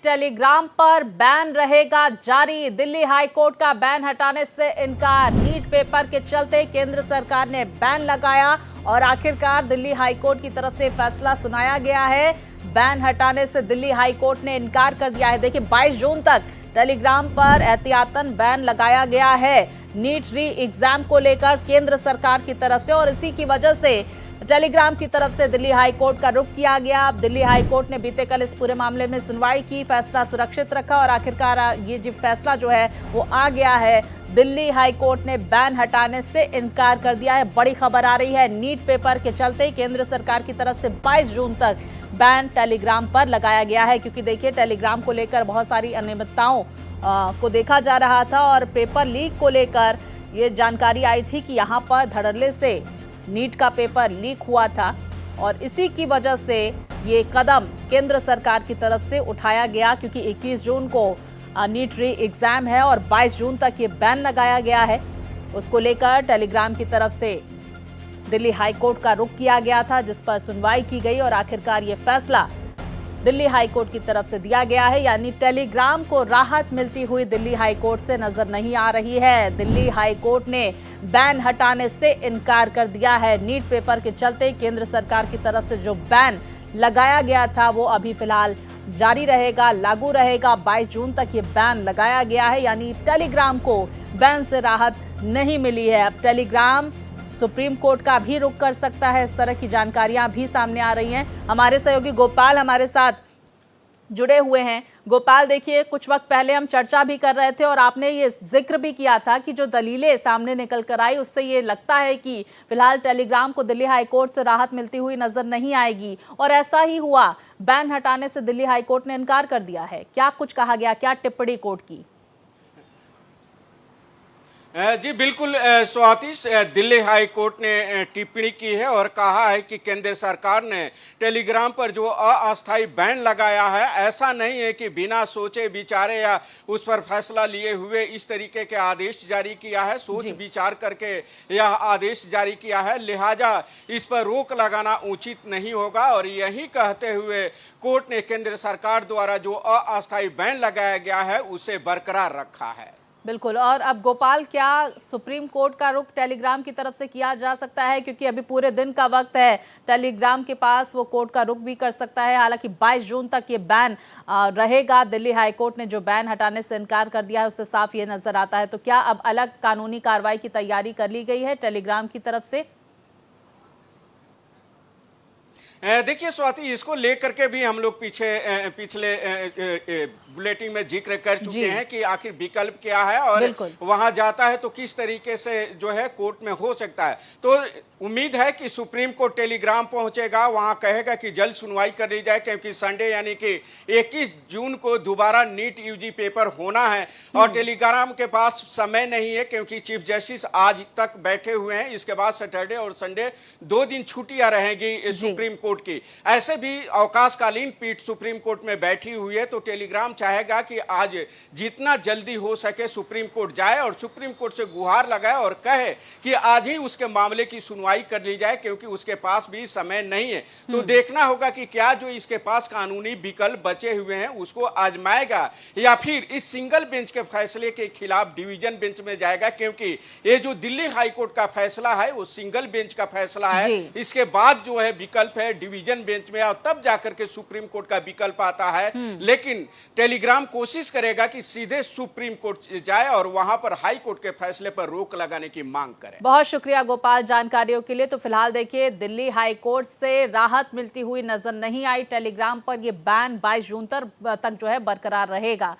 Telegram पर ban रहेगा जारी। दिल्ली हाईकोर्ट का बैन हटाने से इनकार। नीट पेपर के चलते केंद्र सरकार ने बैन लगाया और आखिरकार दिल्ली हाईकोर्ट की तरफ से फैसला सुनाया गया है। बैन हटाने से दिल्ली हाईकोर्ट ने इनकार कर दिया है। देखिए 22 जून तक टेलीग्राम पर एहतियातन बैन लगाया गया है नीट री एग्जाम को लेकर केंद्र सरकार की तरफ से, और इसी की वजह से टेलीग्राम की तरफ से दिल्ली हाईकोर्ट का रुख किया गया। अब दिल्ली हाईकोर्ट ने बीते कल इस पूरे मामले में सुनवाई की, फैसला सुरक्षित रखा और आखिरकार ये जो फैसला जो है वो आ गया है। दिल्ली हाईकोर्ट ने बैन हटाने से इनकार कर दिया है। बड़ी खबर आ रही है, नीट पेपर के चलते केंद्र सरकार की तरफ से 22 जून तक बैन टेलीग्राम पर लगाया गया है, क्योंकि देखिए टेलीग्राम को लेकर बहुत सारी अनियमितताओं को देखा जा रहा था और पेपर लीक को लेकर ये जानकारी आई थी कि यहाँ पर धड़ल्ले से नीट का पेपर लीक हुआ था और इसी की वजह से ये कदम केंद्र सरकार की तरफ से उठाया गया, क्योंकि 21 जून को नीट री एग्जाम है और 22 जून तक ये बैन लगाया गया है। उसको लेकर टेलीग्राम की तरफ से दिल्ली हाईकोर्ट का रुख किया गया था, जिस पर सुनवाई की गई और आखिरकार ये फैसला दिल्ली हाईकोर्ट की तरफ से दिया गया है। यानी टेलीग्राम को राहत मिलती हुई दिल्ली हाईकोर्ट से नजर नहीं आ रही है। दिल्ली हाईकोर्ट ने बैन हटाने से इनकार कर दिया है। नीट पेपर के चलते केंद्र सरकार की तरफ से जो बैन लगाया गया था वो अभी फिलहाल जारी रहेगा, लागू रहेगा। 22 जून तक ये बैन लगाया गया है, यानी टेलीग्राम को बैन से राहत नहीं मिली है। अब टेलीग्राम सुप्रीम कोर्ट का भी रुख कर सकता है, इस तरह की जानकारियां भी सामने आ रही हैं। हमारे सहयोगी गोपाल हमारे साथ जुड़े हुए हैं। गोपाल, देखिए कुछ वक्त पहले हम चर्चा भी कर रहे थे और आपने ये जिक्र भी किया था कि जो दलीलें सामने निकल कर आई उससे ये लगता है कि फिलहाल टेलीग्राम को दिल्ली हाईकोर्ट से राहत मिलती हुई नजर नहीं आएगी, और ऐसा ही हुआ। बैन हटाने से दिल्ली हाईकोर्ट ने इनकार कर दिया है। क्या कुछ कहा गया, क्या टिप्पणी कोर्ट की? जी बिल्कुल स्वाति, दिल्ली हाई कोर्ट ने टिप्पणी की है और कहा है कि केंद्र सरकार ने टेलीग्राम पर जो अस्थायी बैन लगाया है, ऐसा नहीं है कि बिना सोचे विचारे या उस पर फैसला लिए हुए इस तरीके के आदेश जारी किया है। सोच विचार करके यह आदेश जारी किया है, लिहाजा इस पर रोक लगाना उचित नहीं होगा। और यही कहते हुए कोर्ट ने केंद्र सरकार द्वारा जो अस्थायी बैन लगाया गया है उसे बरकरार रखा है। बिल्कुल। और अब गोपाल, क्या सुप्रीम कोर्ट का रुख टेलीग्राम की तरफ से किया जा सकता है? क्योंकि अभी पूरे दिन का वक्त है टेलीग्राम के पास, वो कोर्ट का रुख भी कर सकता है। हालांकि 22 जून तक ये बैन रहेगा। दिल्ली हाईकोर्ट ने जो बैन हटाने से इनकार कर दिया है उससे साफ ये नजर आता है। तो क्या अब अलग कानूनी कार्रवाई की तैयारी कर ली गई है टेलीग्राम की तरफ से? देखिए स्वाति, इसको लेकर के भी हम लोग पिछले बुलेटिन में जिक्र कर चुके हैं कि आखिर विकल्प क्या है और वहां जाता है तो किस तरीके से जो है कोर्ट में हो सकता है। तो उम्मीद है कि सुप्रीम कोर्ट टेलीग्राम पहुंचेगा, वहां कहेगा कि जल्द सुनवाई कर ली जाए, क्योंकि संडे यानी कि 21 जून को दोबारा नीट यूजी पेपर होना है और टेलीग्राम के पास समय नहीं है, क्योंकि चीफ जस्टिस आज तक बैठे हुए हैं। इसके बाद सैटरडे और संडे 2 दिन छुट्टियां रहेंगी सुप्रीम कोर्ट की। ऐसे भी अवकाशकालीन पीठ सुप्रीम कोर्ट में बैठी हुई है, तो टेलीग्राम चाहेगा कि आज जितना जल्दी हो सके सुप्रीम कोर्ट जाए और सुप्रीम कोर्ट से गुहार लगाए और कहे कि आज ही उसके मामले की सुनवाई कर ली जाए, क्योंकि उसके पास भी समय नहीं है। तो देखना होगा कि क्या जो इसके पास कानूनी विकल्प बचे हुए हैं उसको आजमाएगा या फिर इस सिंगल बेंच के फैसले के खिलाफ डिवीजन बेंच में जाएगा, क्योंकि ये जो दिल्ली हाईकोर्ट का फैसला है वो सिंगल बेंच का फैसला है। इसके बाद जो है विकल्प है डिवीजन बेंच में और तब जाकर के सुप्रीम कोर्ट का विकल्प आता है। लेकिन टेलीग्राम कोशिश करेगा कि सीधे सुप्रीम कोर्ट जाए और वहां पर हाई कोर्ट के फैसले पर रोक लगाने की मांग करे। बहुत शुक्रिया गोपाल जानकारियों के लिए। तो फिलहाल देखिए दिल्ली हाई कोर्ट से राहत मिलती हुई नजर नहीं आई टेलीग्राम पर। यह बैन 22 जून तक जो है बरकरार रहेगा।